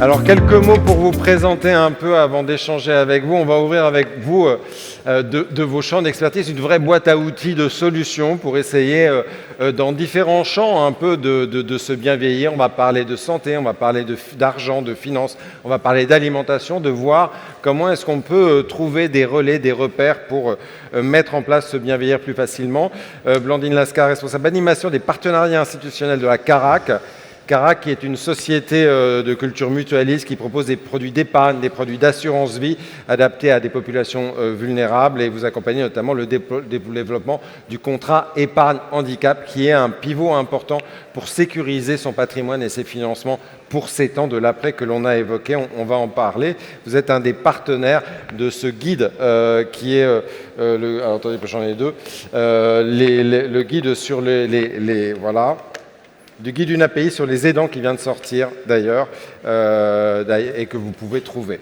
Alors, quelques mots pour vous présenter un peu avant d'échanger avec vous. On va ouvrir avec vous de vos champs d'expertise une vraie boîte à outils de solutions pour essayer dans différents champs un peu de se bien vieillir. On va parler de santé, on va parler d'argent, de finances, on va parler d'alimentation, de voir comment est-ce qu'on peut trouver des relais, des repères pour mettre en place ce bien vieillir plus facilement. Blandine Lascar, responsable d'animation des partenariats institutionnels de la Carac. Carac, qui est une société de culture mutualiste qui propose des produits d'épargne, des produits d'assurance vie adaptés à des populations vulnérables, et vous accompagnez notamment le développement du contrat épargne handicap, qui est un pivot important pour sécuriser son patrimoine et ses financements pour ces temps de l'après que l'on a évoqué. On va en parler. Vous êtes un des partenaires de ce guide qui est alors attendez, j'en ai deux. Le guide sur voilà. Du guide d'une API sur les aidants qui vient de sortir d'ailleurs et que vous pouvez trouver.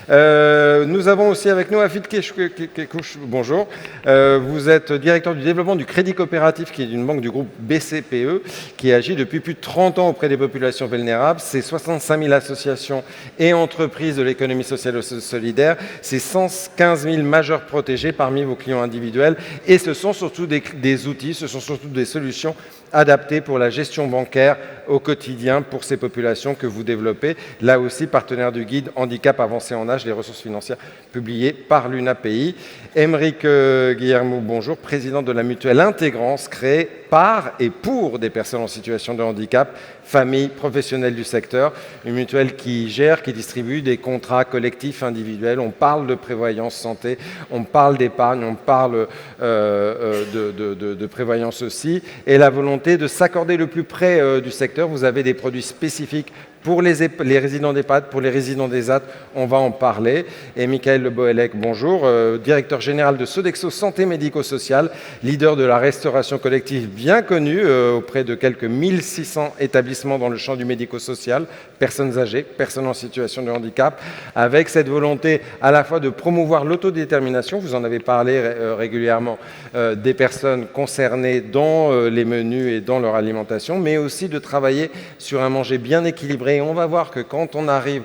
Nous avons aussi avec nous Afid Kekouche, bonjour. Vous êtes directeur du développement du crédit coopératif, qui est une banque du groupe BCPE, qui agit depuis plus de 30 ans auprès des populations vulnérables. C'est 65 000 associations et entreprises de l'économie sociale et solidaire. C'est 115 000 majeurs protégés parmi vos clients individuels. Et ce sont surtout des outils, ce sont surtout des solutions adaptées pour la gestion bancaire au quotidien pour ces populations que vous développez. Là aussi, partenaire du guide Handicap avancé en âge, les ressources financières, publié par l'UNAPI. Émeric Guillermo, bonjour, président de la mutuelle Intégrance, créée par et pour des personnes en situation de handicap, familles, professionnels du secteur. Une mutuelle qui gère, qui distribue des contrats collectifs individuels. On parle de prévoyance santé, on parle d'épargne, on parle de prévoyance aussi. Et la volonté de s'accorder le plus près du secteur. Vous avez des produits spécifiques pour les résidents d'EHPAD, pour les résidents d'ESAT, on va en parler. Et Michael Le Boëlec, bonjour, directeur général de Sodexo Santé Médico-Sociale, leader de la restauration collective bien connue auprès de quelques 1600 établissements dans le champ du médico-social, personnes âgées, personnes en situation de handicap, avec cette volonté à la fois de promouvoir l'autodétermination, vous en avez parlé régulièrement, des personnes concernées dans les menus et dans leur alimentation, mais aussi de travailler sur un manger bien équilibré. Et on va voir que quand on arrive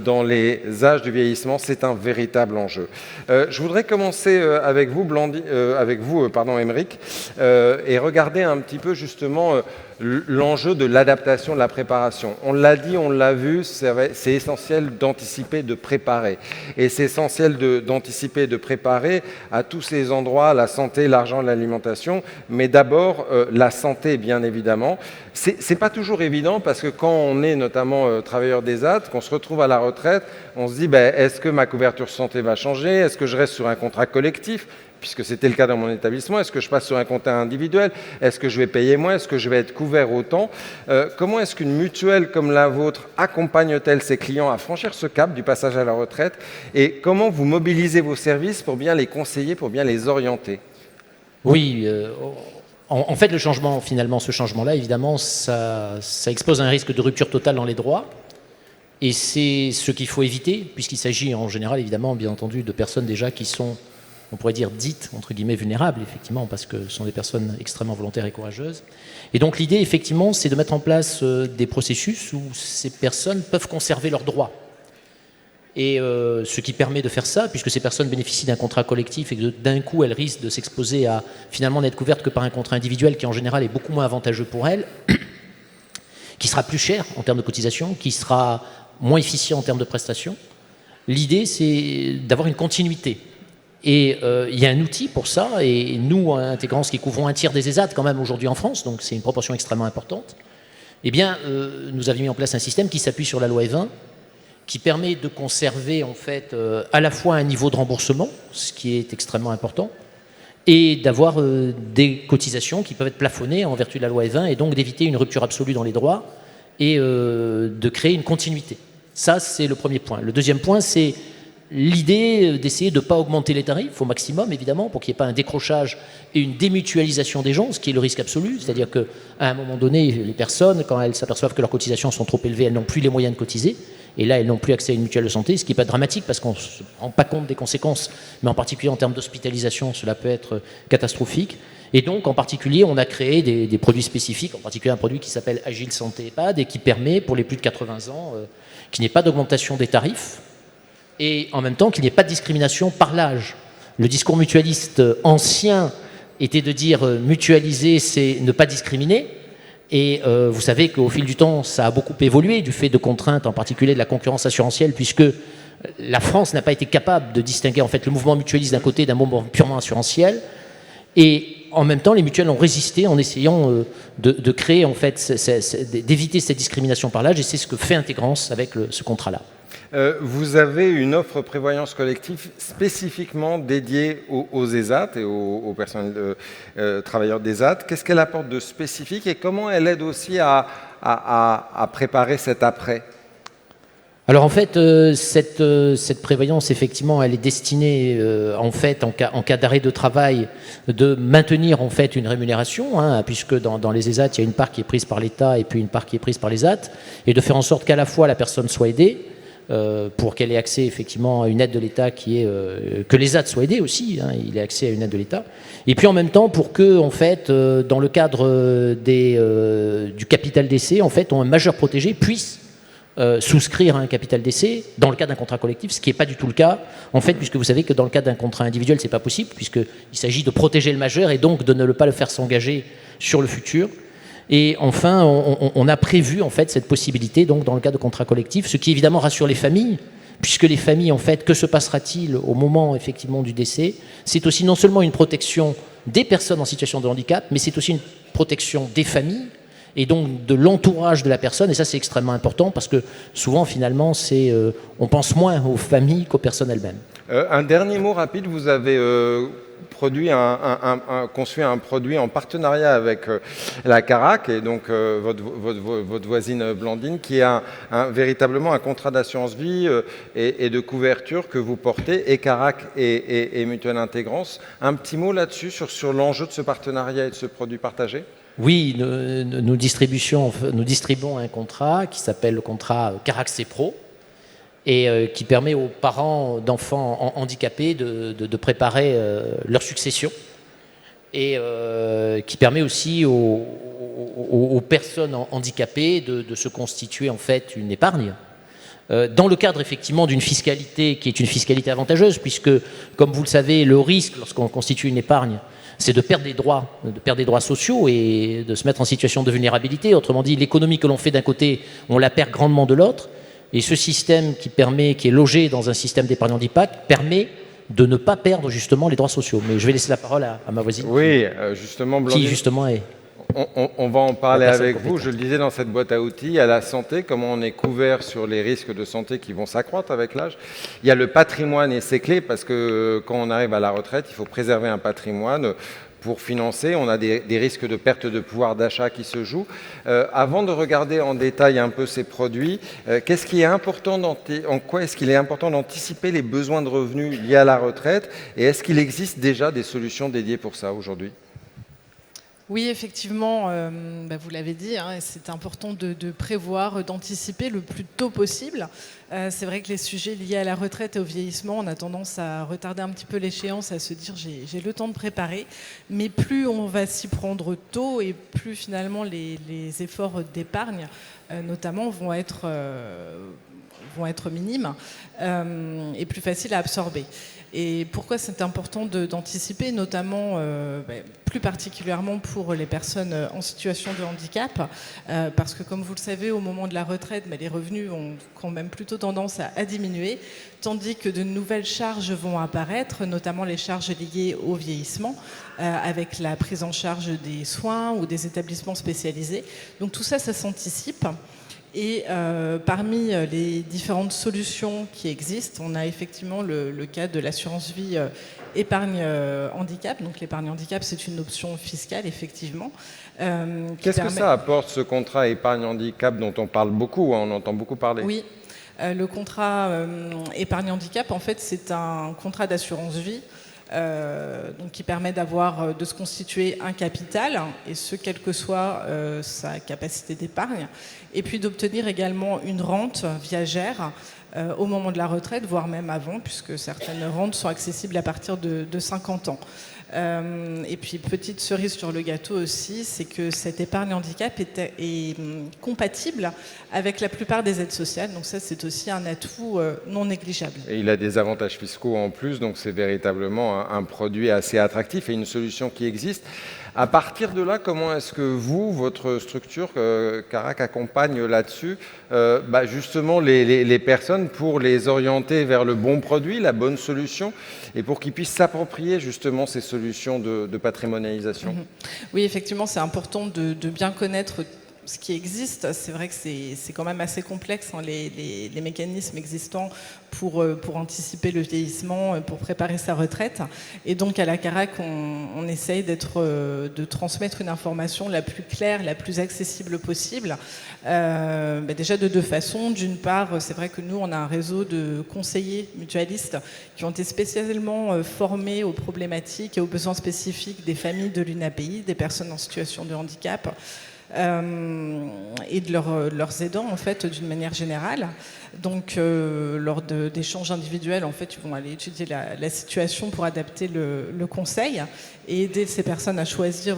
dans les âges du vieillissement, c'est un véritable enjeu. Je voudrais commencer avec vous, Émeric, et regarder un petit peu justement l'enjeu de l'adaptation, de la préparation. On l'a dit, on l'a vu, c'est essentiel d'anticiper, de préparer. Et c'est essentiel d'anticiper, de préparer à tous ces endroits, la santé, l'argent, l'alimentation, mais d'abord la santé, bien évidemment. C'est pas toujours évident parce que quand on est notamment travailleur d'ESAT, qu'on se retrouve à la retraite, on se dit est-ce que ma couverture santé va changer? Est-ce que je reste sur un contrat collectif? Puisque c'était le cas dans mon établissement, est-ce que je passe sur un contrat individuel? Est-ce que je vais payer moins? Est-ce que je vais être couvert autant? Comment est-ce qu'une mutuelle comme la vôtre accompagne-t-elle ses clients à franchir ce cap du passage à la retraite? Et comment vous mobilisez vos services pour bien les conseiller, pour bien les orienter? Oui, en fait, le changement, finalement, ce changement-là, évidemment, ça expose à un risque de rupture totale dans les droits. Et c'est ce qu'il faut éviter, puisqu'il s'agit en général, évidemment, bien entendu, de personnes déjà qui sont, on pourrait dire, dites, entre guillemets, vulnérables, effectivement, parce que ce sont des personnes extrêmement volontaires et courageuses. Et donc l'idée, effectivement, c'est de mettre en place des processus où ces personnes peuvent conserver leurs droits. Et ce qui permet de faire ça, puisque ces personnes bénéficient d'un contrat collectif et que d'un coup, elles risquent de s'exposer à finalement n'être couvertes que par un contrat individuel qui, en général, est beaucoup moins avantageux pour elles, qui sera plus cher en termes de cotisation, qui sera moins efficient en termes de prestations. L'idée, c'est d'avoir une continuité. Et il y a un outil pour ça, et nous, à Intégrance, qui couvrons un tiers des ESAT quand même aujourd'hui en France, donc c'est une proportion extrêmement importante, eh bien, nous avions mis en place un système qui s'appuie sur la loi E20, qui permet de conserver en fait à la fois un niveau de remboursement, ce qui est extrêmement important, et d'avoir des cotisations qui peuvent être plafonnées en vertu de la loi E20, et donc d'éviter une rupture absolue dans les droits, et de créer une continuité. Ça, c'est le premier point. Le deuxième point, c'est l'idée d'essayer de ne pas augmenter les tarifs au maximum, évidemment, pour qu'il n'y ait pas un décrochage et une démutualisation des gens, ce qui est le risque absolu. C'est-à-dire qu'à un moment donné, les personnes, quand elles s'aperçoivent que leurs cotisations sont trop élevées, elles n'ont plus les moyens de cotiser. et là elles n'ont plus accès à une mutuelle de santé, ce qui n'est pas dramatique parce qu'on ne se rend pas compte des conséquences, mais en particulier en termes d'hospitalisation, cela peut être catastrophique. Et donc, en particulier, on a créé des produits spécifiques, en particulier un produit qui s'appelle Agile Santé EHPAD et qui permet, pour les plus de 80 ans, qu'il n'y ait pas d'augmentation des tarifs et en même temps qu'il n'y ait pas de discrimination par l'âge. Le discours mutualiste ancien était de dire mutualiser, c'est ne pas discriminer. Et vous savez qu'au fil du temps, ça a beaucoup évolué du fait de contraintes, en particulier de la concurrence assurantielle, puisque la France n'a pas été capable de distinguer en fait le mouvement mutualiste d'un côté d'un mouvement purement assurantiel. Et en même temps, les mutuelles ont résisté en essayant de créer, en fait, d'éviter cette discrimination par l'âge, et c'est ce que fait Intégrance avec ce contrat-là. Vous avez une offre prévoyance collective spécifiquement dédiée aux ESAT et aux personnels travailleurs d'ESAT. Qu'est-ce qu'elle apporte de spécifique et comment elle aide aussi à préparer cet après ? Alors en fait, cette prévoyance, effectivement, elle est destinée, en fait, en cas d'arrêt de travail, de maintenir en fait une rémunération, hein, puisque dans les ESAT, il y a une part qui est prise par l'État et puis une part qui est prise par les ESAT, et de faire en sorte qu'à la fois la personne soit aidée, pour qu'elle ait accès effectivement à une aide de l'État qui est que les ESAT soient aidés aussi, hein, il ait accès à une aide de l'État, et puis en même temps pour que en fait dans le cadre du capital d'essai, en fait, un majeur protégé puisse souscrire à un capital d'essai dans le cas d'un contrat collectif, ce qui n'est pas du tout le cas, en fait, puisque vous savez que dans le cas d'un contrat individuel, ce n'est pas possible, puisqu'il s'agit de protéger le majeur et donc de ne pas le faire s'engager sur le futur. Et enfin, on a prévu en fait cette possibilité donc dans le cas de contrat collectif, ce qui évidemment rassure les familles, puisque les familles, en fait, que se passera-t-il au moment effectivement du décès? C'est aussi non seulement une protection des personnes en situation de handicap, mais c'est aussi une protection des familles et donc de l'entourage de la personne, et ça c'est extrêmement important parce que souvent finalement on pense moins aux familles qu'aux personnes elles-mêmes. Un dernier mot rapide, vous avez conçu un produit en partenariat avec la Carac et donc votre voisine Blandine, qui est véritablement un contrat d'assurance vie et de couverture que vous portez, et Carac et Mutuelle Intégrance. Un petit mot là-dessus sur l'enjeu de ce partenariat et de ce produit partagé? Oui, nous distribuons un contrat qui s'appelle le contrat Carac C-Pro et qui permet aux parents d'enfants handicapés de préparer leur succession et qui permet aussi aux personnes handicapées de se constituer en fait une épargne. Dans le cadre effectivement d'une fiscalité qui est une fiscalité avantageuse, puisque, comme vous le savez, le risque lorsqu'on constitue une épargne, c'est de perdre des droits sociaux et de se mettre en situation de vulnérabilité. Autrement dit, l'économie que l'on fait d'un côté, on la perd grandement de l'autre. Et ce système qui est logé dans un système d'épargne handicap, permet de ne pas perdre justement les droits sociaux. Mais je vais laisser la parole à ma voisine. Oui, justement, Blandine. Qui justement est... On va en parler avec vous. Je le disais, dans cette boîte à outils, il y a la santé, comment on est couvert sur les risques de santé qui vont s'accroître avec l'âge. Il y a le patrimoine et ses clés, parce que quand on arrive à la retraite, il faut préserver un patrimoine pour financer. On a des risques de perte de pouvoir d'achat qui se jouent. Avant de regarder en détail un peu ces produits, qu'est-ce qui est important en quoi est-ce qu'il est important d'anticiper les besoins de revenus liés à la retraite, et est-ce qu'il existe déjà des solutions dédiées pour ça aujourd'hui ? Oui, effectivement, vous l'avez dit, hein, c'est important de prévoir, d'anticiper le plus tôt possible. C'est vrai que les sujets liés à la retraite et au vieillissement, on a tendance à retarder un petit peu l'échéance, à se dire j'ai le temps de préparer. Mais plus on va s'y prendre tôt et plus finalement les efforts d'épargne, notamment, vont être minimes et plus faciles à absorber. Et pourquoi c'est important d'anticiper, notamment, plus particulièrement pour les personnes en situation de handicap, parce que comme vous le savez, au moment de la retraite, les revenus ont quand même plutôt tendance à diminuer, tandis que de nouvelles charges vont apparaître, notamment les charges liées au vieillissement, avec la prise en charge des soins ou des établissements spécialisés. Donc tout ça, ça s'anticipe. Et parmi les différentes solutions qui existent, on a effectivement le cas de l'assurance vie épargne handicap. Donc l'épargne handicap, c'est une option fiscale, effectivement. Qu'est-ce que ça apporte, ce contrat épargne handicap dont on parle beaucoup, hein, on entend beaucoup parler? Oui, le contrat épargne handicap, en fait, c'est un contrat d'assurance vie donc qui permet de se constituer un capital, et ce, quelle que soit sa capacité d'épargne, et puis d'obtenir également une rente viagère au moment de la retraite, voire même avant, puisque certaines rentes sont accessibles à partir de 50 ans. Et puis, petite cerise sur le gâteau aussi, c'est que cette épargne handicap est compatible avec la plupart des aides sociales. Donc ça, c'est aussi un atout non négligeable. Et il a des avantages fiscaux en plus, donc c'est véritablement un produit assez attractif et une solution qui existe. À partir de là, comment est-ce que vous, votre structure, Carac, accompagne là-dessus justement les personnes pour les orienter vers le bon produit, la bonne solution, et pour qu'ils puissent s'approprier justement ces solutions de patrimonialisation? Oui, effectivement, c'est important de bien connaître ce qui existe. C'est vrai que c'est quand même assez complexe, hein, les mécanismes existants pour anticiper le vieillissement, pour préparer sa retraite. Et donc à la Carac, on essaye de transmettre une information la plus claire, la plus accessible possible. Déjà de deux façons. D'une part, c'est vrai que nous, on a un réseau de conseillers mutualistes qui ont été spécialement formés aux problématiques et aux besoins spécifiques des familles de l'UNAPI, des personnes en situation de handicap, et de leurs aidants, en fait, d'une manière générale. Donc, lors d'échanges individuels, en fait, ils vont aller étudier la situation pour adapter le conseil et aider ces personnes à choisir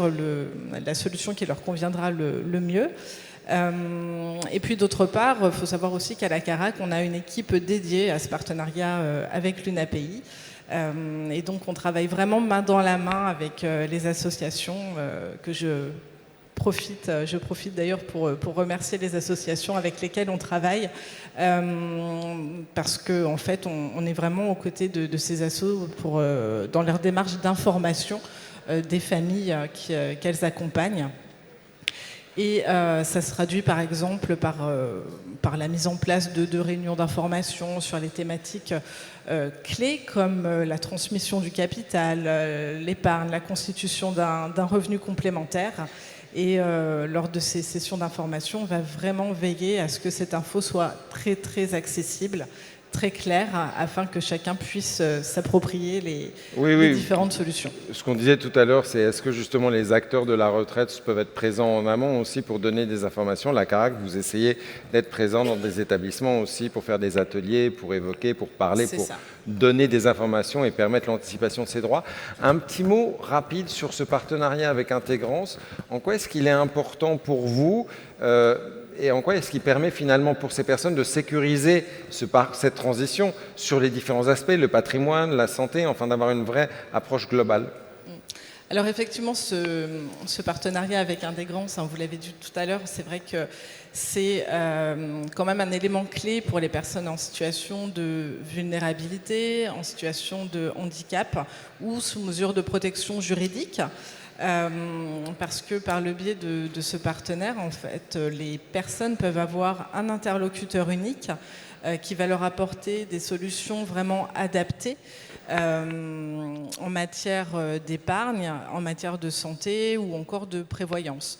la solution qui leur conviendra le mieux. Et puis d'autre part, il faut savoir aussi qu'à la Carac, on a une équipe dédiée à ce partenariat avec l'UNAPI. Et donc on travaille vraiment main dans la main avec les associations que je profite d'ailleurs pour remercier les associations avec lesquelles on travaille, parce qu'en fait on est vraiment aux côtés de ces assos dans leur démarche d'information des familles qu'elles accompagnent. Et ça se traduit par exemple par la mise en place de réunions d'information sur les thématiques clés comme la transmission du capital, l'épargne, la constitution d'un revenu complémentaire. Et lors de ces sessions d'information, on va vraiment veiller à ce que cette info soit très très accessible, très claire, afin que chacun puisse s'approprier les différentes solutions. Ce qu'on disait tout à l'heure, c'est est-ce que justement les acteurs de la retraite peuvent être présents en amont aussi pour donner des informations? La Carac, vous essayez d'être présent dans des établissements aussi pour faire des ateliers, pour évoquer, pour parler, pour donner des informations et permettre l'anticipation de ces droits. Un petit mot rapide sur ce partenariat avec Intégrance. En quoi est-ce qu'il est important pour vous et en quoi est-ce qu'il permet finalement pour ces personnes de sécuriser cette transition sur les différents aspects, le patrimoine, la santé, enfin d'avoir une vraie approche globale? Alors effectivement, ce partenariat avec Intégrance, vous l'avez dit tout à l'heure, c'est vrai que c'est quand même un élément clé pour les personnes en situation de vulnérabilité, en situation de handicap ou sous mesure de protection juridique. Parce que par le biais de ce partenaire, en fait, les personnes peuvent avoir un interlocuteur unique qui va leur apporter des solutions vraiment adaptées en matière d'épargne, en matière de santé ou encore de prévoyance.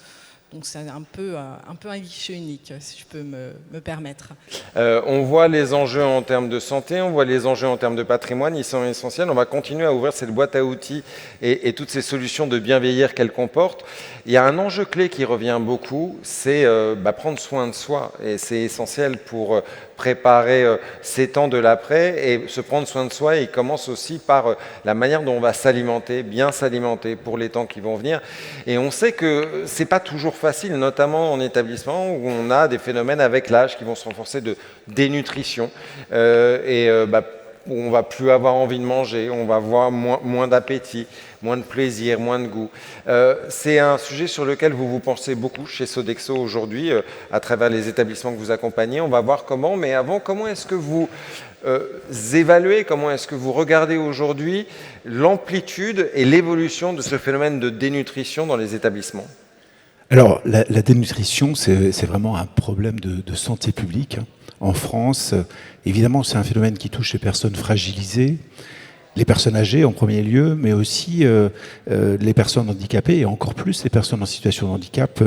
Donc c'est un peu un guichet unique, si je peux me permettre. On voit les enjeux en termes de santé, on voit les enjeux en termes de patrimoine, ils sont essentiels. On va continuer à ouvrir cette boîte à outils et toutes ces solutions de bien vieillir qu'elle comporte. Il y a un enjeu clé qui revient beaucoup, c'est prendre soin de soi. Et c'est essentiel pour préparer ces temps de l'après, et se prendre soin de soi, il commence aussi par la manière dont on va s'alimenter, bien s'alimenter pour les temps qui vont venir. Et on sait que c'est pas toujours facile, notamment en établissement où on a des phénomènes avec l'âge qui vont se renforcer de dénutrition où on va plus avoir envie de manger, on va avoir moins d'appétit, moins de plaisir, moins de goût. C'est un sujet sur lequel vous pensez beaucoup chez Sodexo aujourd'hui, à travers les établissements que vous accompagnez. On va voir comment, mais avant, comment est-ce que vous évaluez, comment est-ce que vous regardez aujourd'hui l'amplitude et l'évolution de ce phénomène de dénutrition dans les établissements? Alors, la dénutrition, c'est vraiment un problème de santé publique. En France, évidemment, c'est un phénomène qui touche les personnes fragilisées, les personnes âgées en premier lieu, mais aussi les personnes handicapées et encore plus les personnes en situation de handicap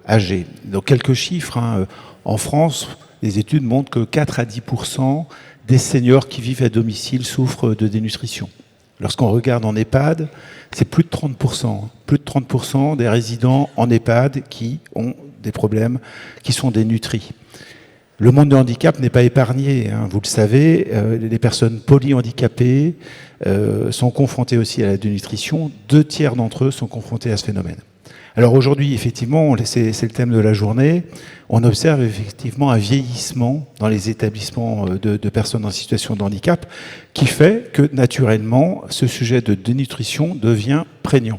âgées. Donc, quelques chiffres. En France, les études montrent que 4 à 10% des seniors qui vivent à domicile souffrent de dénutrition. Lorsqu'on regarde en EHPAD, c'est plus de 30%. Plus de 30% des résidents en EHPAD qui ont des problèmes, qui sont dénutris. Le monde du handicap n'est pas épargné, hein, vous le savez. Les personnes polyhandicapées sont confrontées aussi à la dénutrition. 2/3 d'entre eux sont confrontés à ce phénomène. Alors aujourd'hui, effectivement, c'est le thème de la journée, on observe effectivement un vieillissement dans les établissements de personnes en situation de handicap qui fait que naturellement, ce sujet de dénutrition devient prégnant.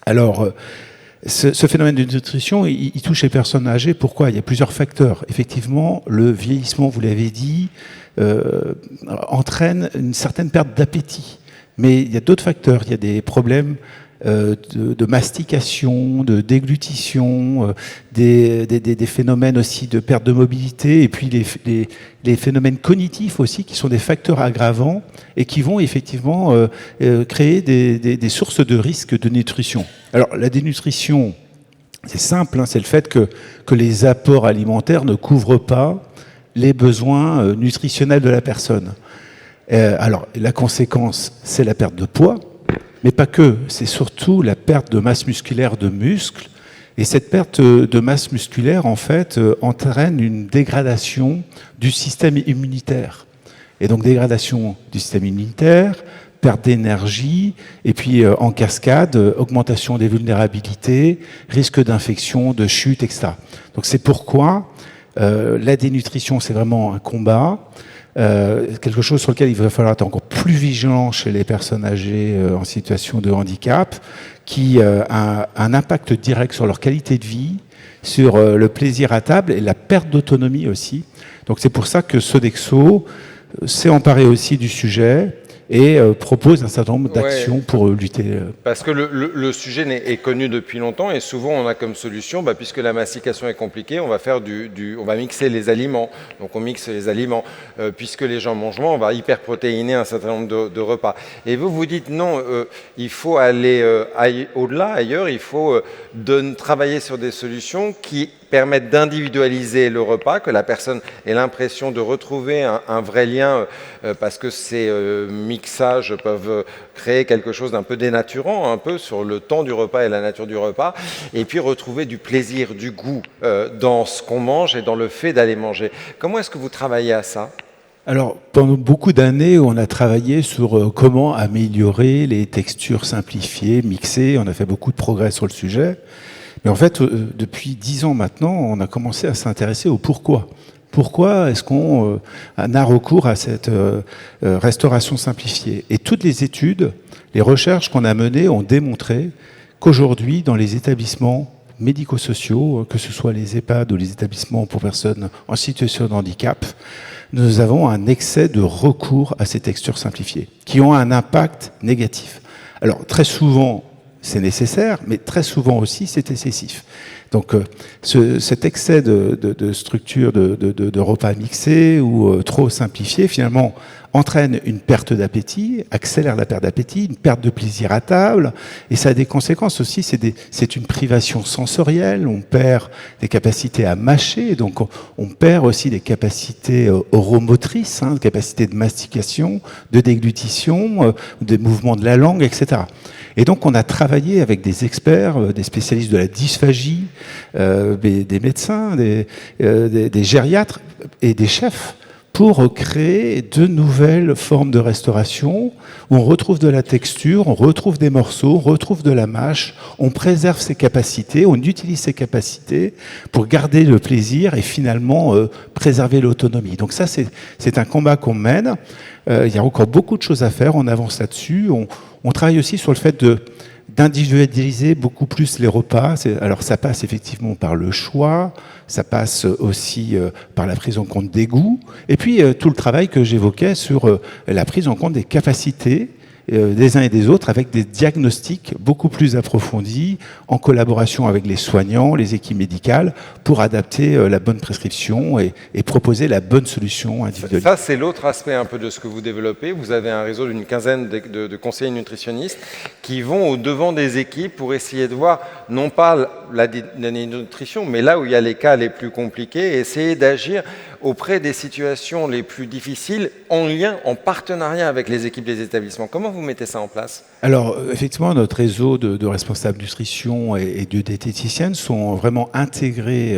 Alors, ce phénomène de dénutrition, il touche les personnes âgées. Pourquoi ? Il y a plusieurs facteurs. Effectivement, le vieillissement, vous l'avez dit, entraîne une certaine perte d'appétit. Mais il y a d'autres facteurs. Il y a des problèmes de mastication, de déglutition, des phénomènes aussi de perte de mobilité, et puis les phénomènes cognitifs aussi, qui sont des facteurs aggravants et qui vont effectivement créer des sources de risque de nutrition. Alors la dénutrition, c'est simple, hein, c'est le fait que les apports alimentaires ne couvrent pas les besoins nutritionnels de la personne. Alors la conséquence, c'est la perte de poids, mais pas que, c'est surtout la perte de masse musculaire de muscles. Et cette perte de masse musculaire, en fait, entraîne une dégradation du système immunitaire. Et donc dégradation du système immunitaire, perte d'énergie, et puis en cascade, augmentation des vulnérabilités, risque d'infection, de chute, etc. Donc c'est pourquoi la dénutrition, c'est vraiment un combat. Quelque chose sur lequel il va falloir être encore plus vigilant chez les personnes âgées en situation de handicap, qui a un impact direct sur leur qualité de vie, sur le plaisir à table et la perte d'autonomie aussi. Donc c'est pour ça que Sodexo s'est emparé aussi du sujet et propose un certain nombre d'actions pour lutter. Parce que le sujet est connu depuis longtemps et souvent on a comme solution, puisque la mastication est compliquée, on va faire on va mixer les aliments. Donc on mixe les aliments. Puisque les gens mangent moins, on va hyperprotéiner un certain nombre de repas. Et vous dites non, il faut aller au-delà, ailleurs, il faut travailler sur des solutions qui permettent d'individualiser le repas, que la personne ait l'impression de retrouver un vrai lien, parce que ces mixages peuvent créer quelque chose d'un peu dénaturant, un peu sur le temps du repas et la nature du repas, et puis retrouver du plaisir, du goût dans ce qu'on mange et dans le fait d'aller manger. Comment est-ce que vous travaillez à ça ? Alors, pendant beaucoup d'années, on a travaillé sur comment améliorer les textures simplifiées, mixées. On a fait beaucoup de progrès sur le sujet. Mais en fait, depuis 10 ans maintenant, on a commencé à s'intéresser au pourquoi. Pourquoi est-ce qu'on a recours à cette restauration simplifiée ? Et toutes les études, les recherches qu'on a menées ont démontré qu'aujourd'hui, dans les établissements médico-sociaux, que ce soit les EHPAD ou les établissements pour personnes en situation de handicap, nous avons un excès de recours à ces textures simplifiées, qui ont un impact négatif. Alors, très souvent, c'est nécessaire, mais très souvent aussi, c'est excessif. Donc, cet excès de structure de repas mixés ou trop simplifiés, finalement, entraîne une perte d'appétit, accélère la perte d'appétit, une perte de plaisir à table, et ça a des conséquences aussi, c'est une privation sensorielle, on perd des capacités à mâcher, donc on perd aussi des capacités oromotrices, des capacités de mastication, de déglutition, des mouvements de la langue, etc. Et donc on a travaillé avec des experts, des spécialistes de la dysphagie, des médecins, des gériatres et des chefs, pour créer de nouvelles formes de restauration où on retrouve de la texture, on retrouve des morceaux, on retrouve de la mâche, on préserve ses capacités, on utilise ses capacités pour garder le plaisir et finalement préserver l'autonomie. Donc ça, c'est un combat qu'on mène. Il y a encore beaucoup de choses à faire, on avance là-dessus. On travaille aussi sur le fait d'individualiser beaucoup plus les repas. Alors ça passe effectivement par le choix, ça passe aussi par la prise en compte des goûts, et puis tout le travail que j'évoquais sur la prise en compte des capacités des uns et des autres, avec des diagnostics beaucoup plus approfondis, en collaboration avec les soignants, les équipes médicales, pour adapter la bonne prescription et proposer la bonne solution individuelle. Ça, c'est l'autre aspect un peu de ce que vous développez. Vous avez un réseau d'une quinzaine de conseillers nutritionnistes qui vont au-devant des équipes pour essayer de voir, non pas la nutrition, mais là où il y a les cas les plus compliqués, et essayer d'agir auprès des situations les plus difficiles, en lien, en partenariat avec les équipes des établissements. Comment vous mettez ça en place? Alors, effectivement, notre réseau de responsables nutrition et de diététiciennes sont vraiment intégrés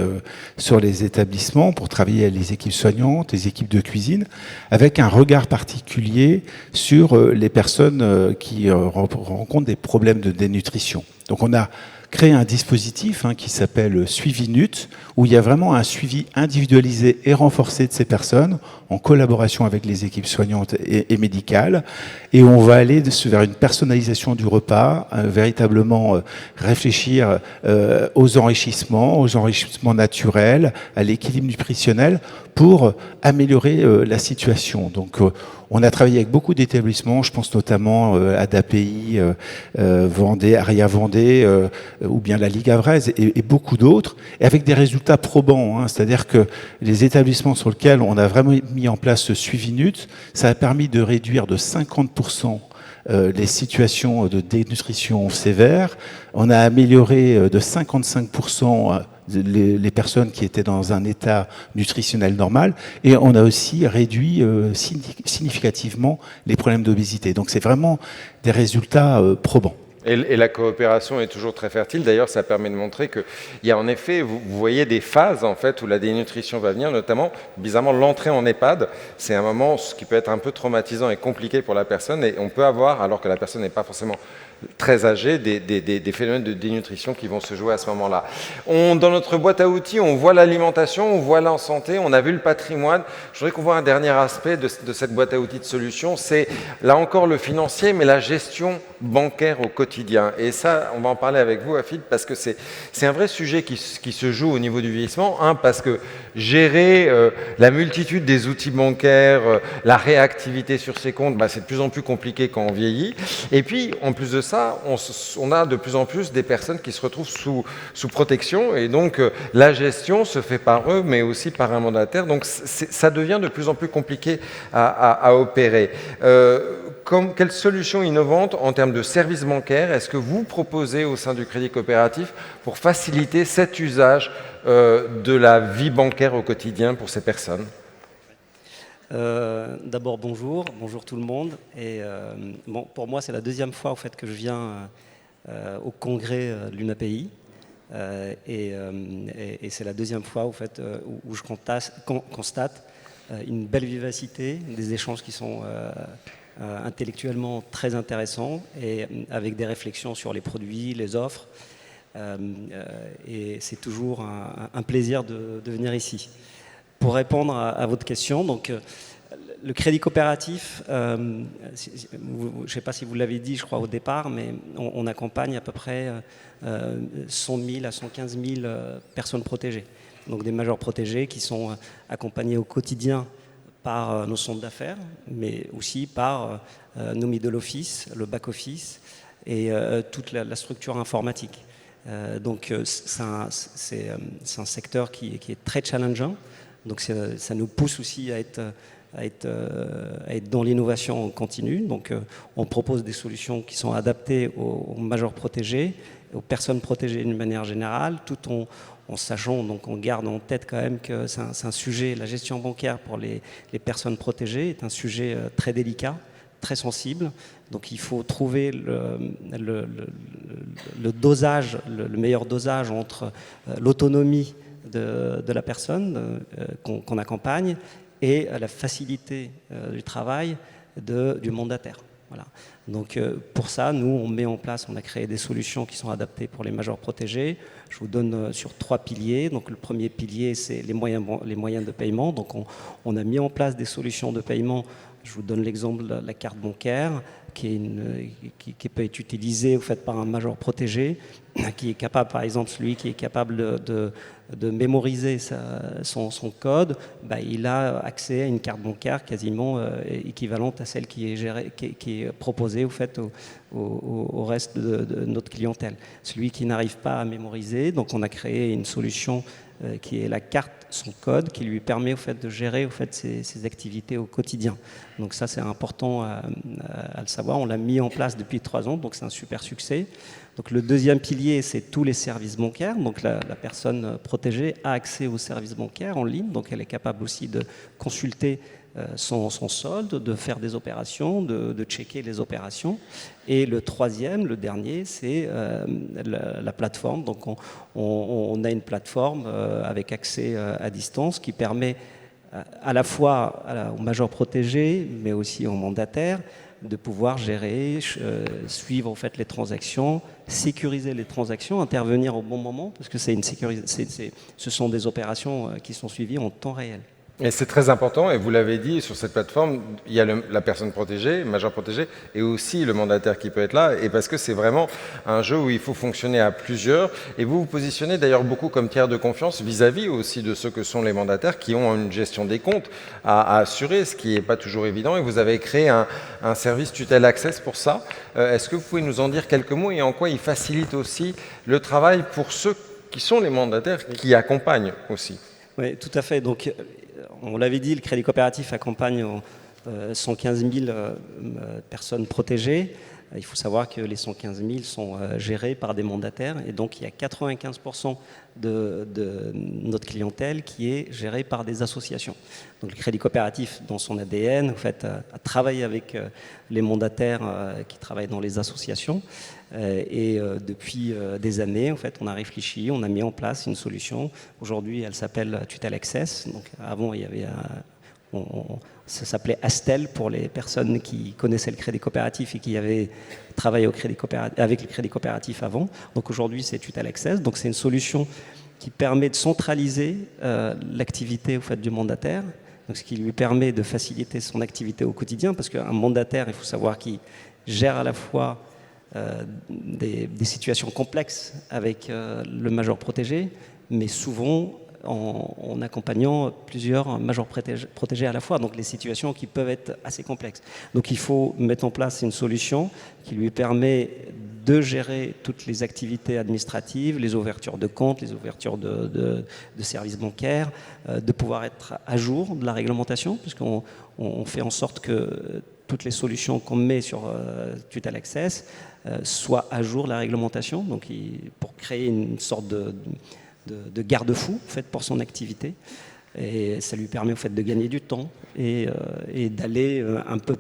sur les établissements pour travailler avec les équipes soignantes, les équipes de cuisine, avec un regard particulier sur les personnes qui rencontrent des problèmes de dénutrition. Donc, on a créé un dispositif qui s'appelle Suivi NUT, où il y a vraiment un suivi individualisé et renforcé de ces personnes, en collaboration avec les équipes soignantes et médicales. Et on va aller vers une personnalisation du repas, véritablement réfléchir aux enrichissements naturels, à l'équilibre nutritionnel, pour améliorer la situation. Donc, on a travaillé avec beaucoup d'établissements, je pense notamment à d'API, Vendée, Aria Vendée, ou bien la Ligue Havraise et beaucoup d'autres, et avec des résultats probants. C'est-à-dire que les établissements sur lesquels on a vraiment mis en place ce suivi NUT, ça a permis de réduire de 50% les situations de dénutrition sévère. On a amélioré de 55% les personnes qui étaient dans un état nutritionnel normal, et on a aussi réduit significativement les problèmes d'obésité. Donc c'est vraiment des résultats probants. Et la coopération est toujours très fertile. D'ailleurs, ça permet de montrer qu'il y a en effet, vous voyez des phases en fait où la dénutrition va venir, notamment, bizarrement, l'entrée en EHPAD. C'est un moment qui peut être un peu traumatisant et compliqué pour la personne. Et on peut avoir, alors que la personne n'est pas forcément très âgée, des phénomènes de dénutrition qui vont se jouer à ce moment-là. Dans notre boîte à outils, on voit l'alimentation, on voit la santé, on a vu le patrimoine. Je voudrais qu'on voit un dernier aspect de cette boîte à outils de solutions. C'est là encore le financier, mais la gestion bancaire au quotidien. Et ça, on va en parler avec vous, Afid, parce que c'est un vrai sujet qui se joue au niveau du vieillissement. Parce que gérer la multitude des outils bancaires, la réactivité sur ses comptes, c'est de plus en plus compliqué quand on vieillit. Et puis, en plus de ça, on a de plus en plus des personnes qui se retrouvent sous protection. Et donc, la gestion se fait par eux, mais aussi par un mandataire. Donc, ça devient de plus en plus compliqué à opérer. Quelle solution innovante en termes de services bancaires est-ce que vous proposez au sein du Crédit Coopératif pour faciliter cet usage de la vie bancaire au quotidien pour ces personnes? D'abord, bonjour tout le monde. Et, pour moi, c'est la deuxième fois au fait, que je viens au congrès de l'UNAPI. Et c'est la deuxième fois au fait, où je constate une belle vivacité, des échanges qui sont intellectuellement très intéressants et avec des réflexions sur les produits, les offres. Et c'est toujours un plaisir de venir ici. Pour répondre à votre question, donc, le crédit coopératif, je ne sais pas si vous l'avez dit, je crois, au départ, mais on accompagne à peu près 100 000 à 115 000 personnes protégées. Donc des majeurs protégés qui sont accompagnés au quotidien par nos centres d'affaires, mais aussi par nos middle office, le back office et toute la structure informatique. Donc c'est un secteur qui est très challengeant. Donc ça nous pousse aussi à être dans l'innovation continue. Donc on propose des solutions qui sont adaptées aux majeurs protégés, aux personnes protégées d'une manière générale, tout en sachant, donc on garde en tête quand même que c'est un sujet, la gestion bancaire pour les personnes protégées est un sujet très délicat, très sensible. Donc il faut trouver le dosage, le meilleur dosage entre l'autonomie de la personne qu'on accompagne et la facilité du travail du mandataire. Voilà. Donc pour ça, nous, on met en place, on a créé des solutions qui sont adaptées pour les majeurs protégés. Je vous donne sur 3 piliers. Donc le premier pilier, c'est les moyens de paiement. Donc on a mis en place des solutions de paiement. Je vous donne l'exemple de la carte bancaire qui peut être utilisée au fait, par un major protégé, qui est capable, par exemple, celui qui est capable de mémoriser son code, il a accès à une carte bancaire quasiment équivalente à celle qui est proposée au fait, au reste de notre clientèle. Celui qui n'arrive pas à mémoriser, donc on a créé une solution qui est la carte, son code, qui lui permet au fait de gérer au fait ses activités au quotidien. Donc ça, c'est important à le savoir. On l'a mis en place depuis 3 ans, donc c'est un super succès. Donc le deuxième pilier, c'est tous les services bancaires. Donc la personne protégée a accès aux services bancaires en ligne, donc elle est capable aussi de consulter son solde, de faire des opérations, de checker les opérations. Et le troisième, le dernier, c'est la plateforme. Donc on a une plateforme avec accès à distance qui permet à la fois aux majors protégés, mais aussi aux mandataires, de pouvoir gérer, suivre en fait les transactions, sécuriser les transactions, intervenir au bon moment, parce que ce sont des opérations qui sont suivies en temps réel. Et c'est très important, et vous l'avez dit, sur cette plateforme, il y a la personne protégée, major protégé, et aussi le mandataire qui peut être là, et parce que c'est vraiment un jeu où il faut fonctionner à plusieurs, et vous vous positionnez d'ailleurs beaucoup comme tiers de confiance vis-à-vis aussi de ceux que sont les mandataires qui ont une gestion des comptes à assurer, ce qui n'est pas toujours évident, et vous avez créé un service Tutelle Access pour ça. Est-ce que vous pouvez nous en dire quelques mots, et en quoi il facilite aussi le travail pour ceux qui sont les mandataires, qui accompagnent aussi? Oui, tout à fait. Donc, on l'avait dit, le Crédit Coopératif accompagne 115 000 personnes protégées. Il faut savoir que les 115 000 sont gérés par des mandataires et donc il y a 95% de notre clientèle qui est gérée par des associations. Donc le Crédit Coopératif, dans son ADN, en fait, a travaillé avec les mandataires qui travaillent dans les associations et depuis des années, en fait, on a réfléchi, on a mis en place une solution. Aujourd'hui, elle s'appelle Tutelle Access. Donc avant, il y avait ça s'appelait Astel pour les personnes qui connaissaient le Crédit Coopératif et qui avaient travaillé avec le Crédit Coopératif avant. Donc aujourd'hui, c'est Tutelle Access. Donc c'est une solution qui permet de centraliser l'activité au fait, du mandataire, donc ce qui lui permet de faciliter son activité au quotidien, parce qu'un mandataire, il faut savoir qu'il gère à la fois des situations complexes avec le major protégé, mais souvent en accompagnant plusieurs majors protégés à la fois, donc les situations qui peuvent être assez complexes. Donc il faut mettre en place une solution qui lui permet de gérer toutes les activités administratives, les ouvertures de comptes, les ouvertures de services bancaires, de pouvoir être à jour de la réglementation, puisqu'on fait en sorte que toutes les solutions qu'on met sur Tutelle Access soient à jour de la réglementation, donc pour créer une sorte de garde-fou en fait, pour son activité. Et ça lui permet en fait, de gagner du temps et d'aller un peu,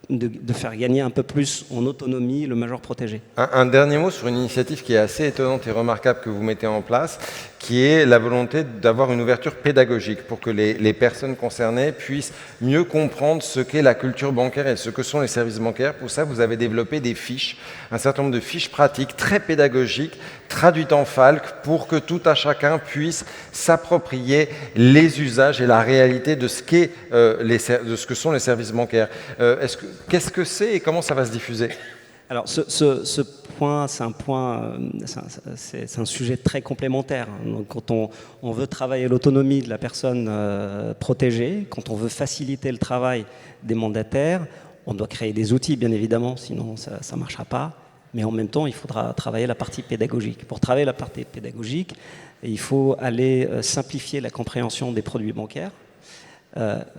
de faire gagner un peu plus en autonomie le major protégé. Un dernier mot sur une initiative qui est assez étonnante et remarquable que vous mettez en place, qui est la volonté d'avoir une ouverture pédagogique pour que les personnes concernées puissent mieux comprendre ce qu'est la culture bancaire et ce que sont les services bancaires. Pour ça, vous avez développé des fiches, un certain nombre de fiches pratiques très pédagogiques, traduites en FALC, pour que tout à chacun puisse s'approprier les usages et la réalité de ce que sont les services bancaires. Qu'est-ce que c'est et comment ça va se diffuser ? Alors, ce point, c'est un sujet très complémentaire. Donc, quand on veut travailler l'autonomie de la personne protégée, quand on veut faciliter le travail des mandataires, on doit créer des outils, bien évidemment, sinon ça ne marchera pas. Mais en même temps, il faudra travailler la partie pédagogique. Pour travailler la partie pédagogique, il faut aller simplifier la compréhension des produits bancaires,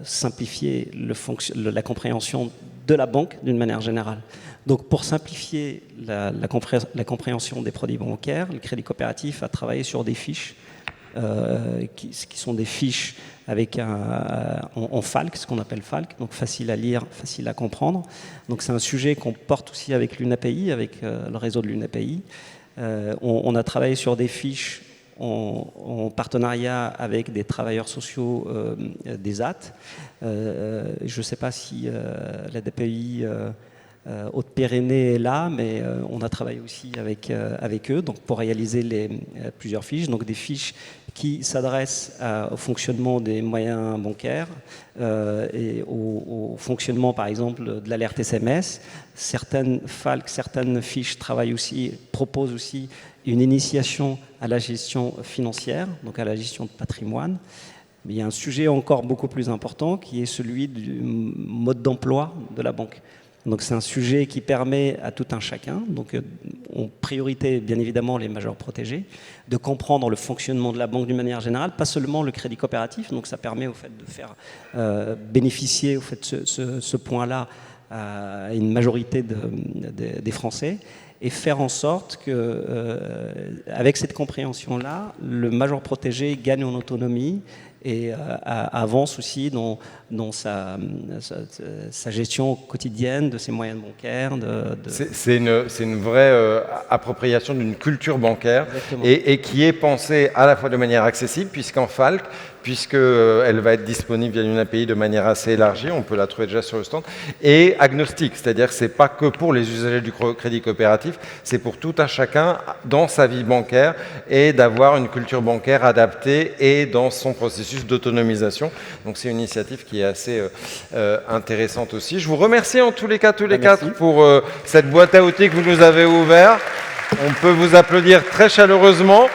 simplifier la compréhension de la banque d'une manière générale. Donc pour simplifier la compréhension des produits bancaires, le Crédit Coopératif a travaillé sur des fiches qui sont des fiches avec en FALC, ce qu'on appelle FALC, donc facile à lire, facile à comprendre. Donc c'est un sujet qu'on porte aussi avec l'UNAPI, avec le réseau de l'UNAPI. On a travaillé sur des fiches en partenariat avec des travailleurs sociaux des AT. Je ne sais pas si la DPI Haute-Pyrénées est là, mais on a travaillé aussi avec eux donc pour réaliser plusieurs fiches, donc des fiches qui s'adressent au fonctionnement des moyens bancaires et au fonctionnement, par exemple, de l'alerte SMS. Certaines FALC, certaines fiches proposent aussi une initiation à la gestion financière, donc à la gestion de patrimoine. Mais il y a un sujet encore beaucoup plus important qui est celui du mode d'emploi de la banque. Donc c'est un sujet qui permet à tout un chacun, donc en priorité bien évidemment les majeurs protégés, de comprendre le fonctionnement de la banque d'une manière générale, pas seulement le crédit coopératif. Donc ça permet au fait de faire bénéficier au fait ce point-là à une majorité des Français, et faire en sorte que, avec cette compréhension-là, le major protégé gagne en autonomie et avance aussi dans sa gestion quotidienne de ses moyens bancaires. C'est une vraie appropriation d'une culture bancaire et qui est pensée à la fois de manière accessible, puisqu'en FALC, puisqu'elle va être disponible via une API de manière assez élargie, on peut la trouver déjà sur le stand, et agnostique, c'est-à-dire que ce n'est pas que pour les usagers du crédit coopératif, c'est pour tout un chacun dans sa vie bancaire et d'avoir une culture bancaire adaptée et dans son processus d'autonomisation. Donc c'est une initiative qui est assez intéressante aussi. Je vous remercie en tous les cas, tous les quatre, pour cette boîte à outils que vous nous avez ouverte. On peut vous applaudir très chaleureusement.